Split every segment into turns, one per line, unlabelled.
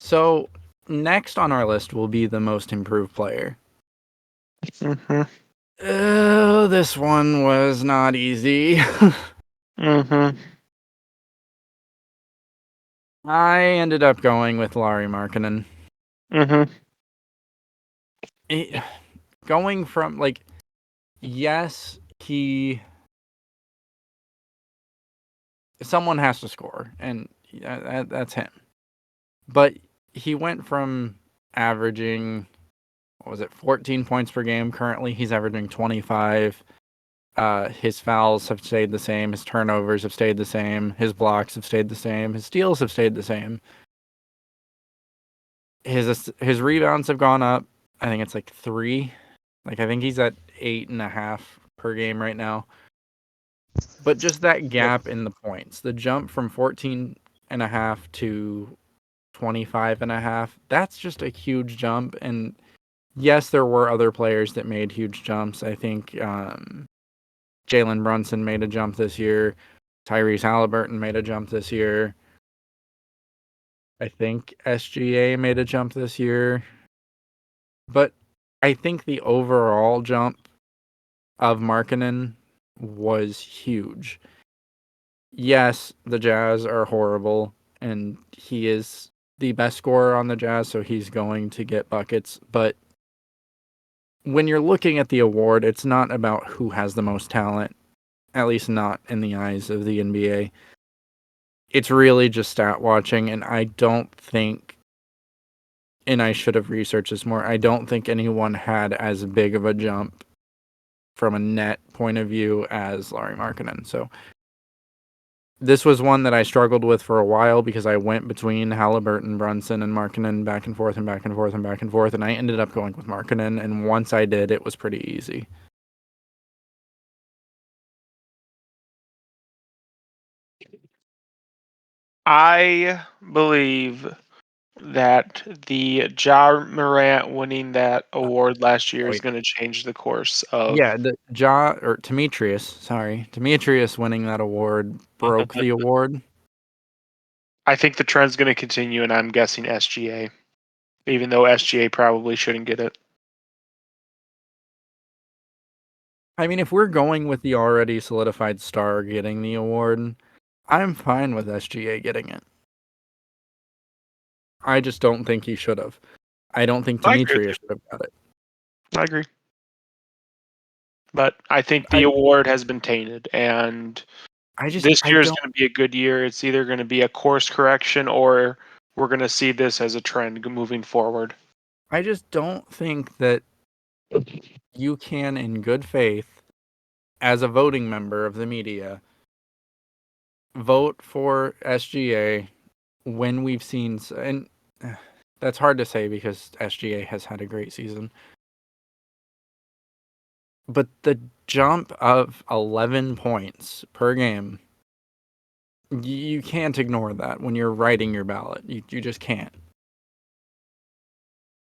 So next on our list will be the most improved player.
Mm-hmm.
Oh, this one was not easy.
Mm-hmm.
I ended up going with Lauri Markkanen.
Mm-hmm.
Going from, yes, someone has to score, and that's him. But he went from averaging, 14 points per game. Currently, he's averaging 25. His fouls have stayed the same. His turnovers have stayed the same. His blocks have stayed the same. His steals have stayed the same. His rebounds have gone up. I think it's 3. I think he's at 8.5 per game right now. But just that gap in the points, the jump from 14.5 to 25.5, that's just a huge jump. And yes, there were other players that made huge jumps. I think Jalen Brunson made a jump this year. Tyrese Halliburton made a jump this year. I think SGA made a jump this year. But I think the overall jump of Markkanen was huge. Yes, the Jazz are horrible, and he is the best scorer on the Jazz, so he's going to get buckets. But when you're looking at the award, it's not about who has the most talent, at least not in the eyes of the NBA. It's really just stat watching, and I don't think, and I should have researched this more, I don't think anyone had as big of a jump from a net point of view as Lauri Markkanen. So this was one that I struggled with for a while because I went between Halliburton, Brunson, and Markkanen back and forth and back and forth and back and forth, and I ended up going with Markkanen, and once I did, it was pretty easy.
I believe that the Ja Morant winning that award last year is
Wait.
going to change the course of.
Yeah, Demetrius winning that award broke the award.
I think the trend's going to continue, and I'm guessing SGA, even though SGA probably shouldn't get it.
I mean, if we're going with the already solidified star getting the award, I'm fine with SGA getting it. I just don't think he should have. I don't think
I agree with
Demetrius
you.
should have got it.
I agree. But I think the award has been tainted, and this year is going to be a good year. It's either going to be a course correction or we're going to see this as a trend moving forward.
I just don't think that you can, in good faith, as a voting member of the media, vote for SGA when we've seen, and that's hard to say because SGA has had a great season. But the jump of 11 points per game, you can't ignore that when you're writing your ballot. You just can't.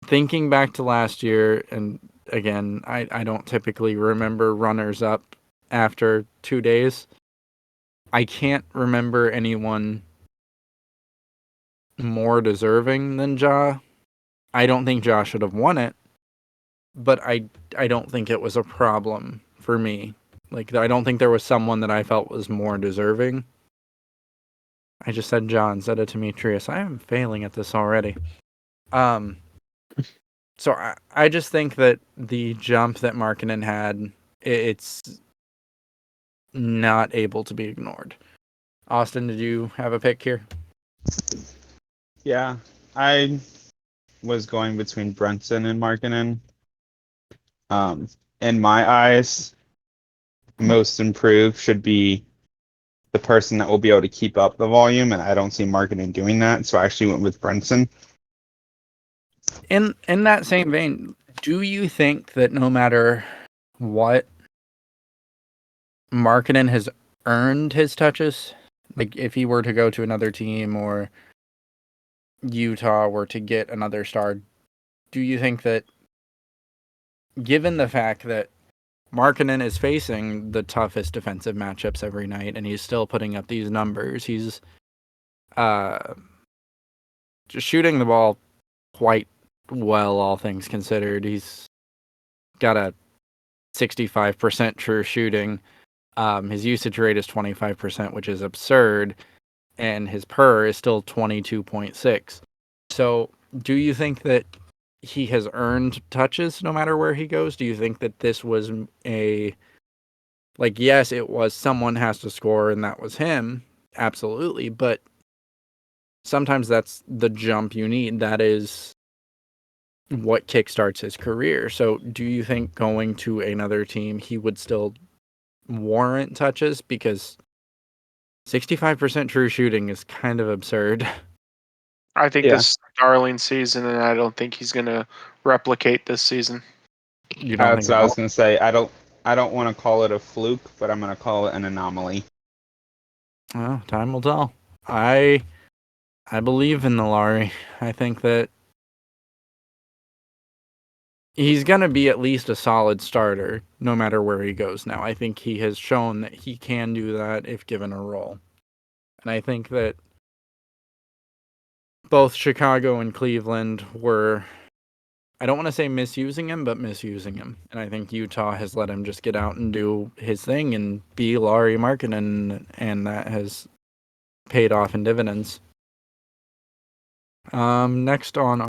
Thinking back to last year, and again, I don't typically remember runners up after 2 days. I can't remember anyone more deserving than Ja. I don't think Ja should have won it, but I don't think it was a problem for me. I don't think there was someone that I felt was more deserving. I just said Ja instead of Demetrius. I am failing at this already. So I just think that the jump that Markkanen had, it's not able to be ignored. Austin, did you have a pick here?
Yeah, I was going between Brunson and Markkanen. In my eyes, most improved should be the person that will be able to keep up the volume, and I don't see Markkanen doing that, so I actually went with Brunson.
In that same vein, do you think that no matter what, Markkanen has earned his touches? If he were to go to another team or Utah were to get another star, do you think that, given the fact that Markkanen is facing the toughest defensive matchups every night and he's still putting up these numbers, he's just shooting the ball quite well, all things considered. He's got a 65% true shooting. His usage rate is 25%, which is absurd, and his PER is still 22.6. So, do you think that he has earned touches no matter where he goes? Do you think that this was yes, it was someone has to score and that was him, absolutely, but sometimes that's the jump you need. That is what kickstarts his career. So, do you think going to another team, he would still warrant touches? Because 65% true shooting is kind of absurd.
I think
Yeah.
this is a darling season, and I don't think he's going to replicate this season.
You don't
That's
think
what I was
at
gonna say. I don't want to call it a fluke, but I'm gonna call it an anomaly.
all? Well, time will tell. I believe in the Laurie. I think that he's going to be at least a solid starter no matter where he goes now. I think he has shown that he can do that if given a role. And I think that both Chicago and Cleveland were, I don't want to say misusing him, but misusing him. And I think Utah has let him just get out and do his thing and be Laurie Markkinen, and that has paid off in dividends. Next on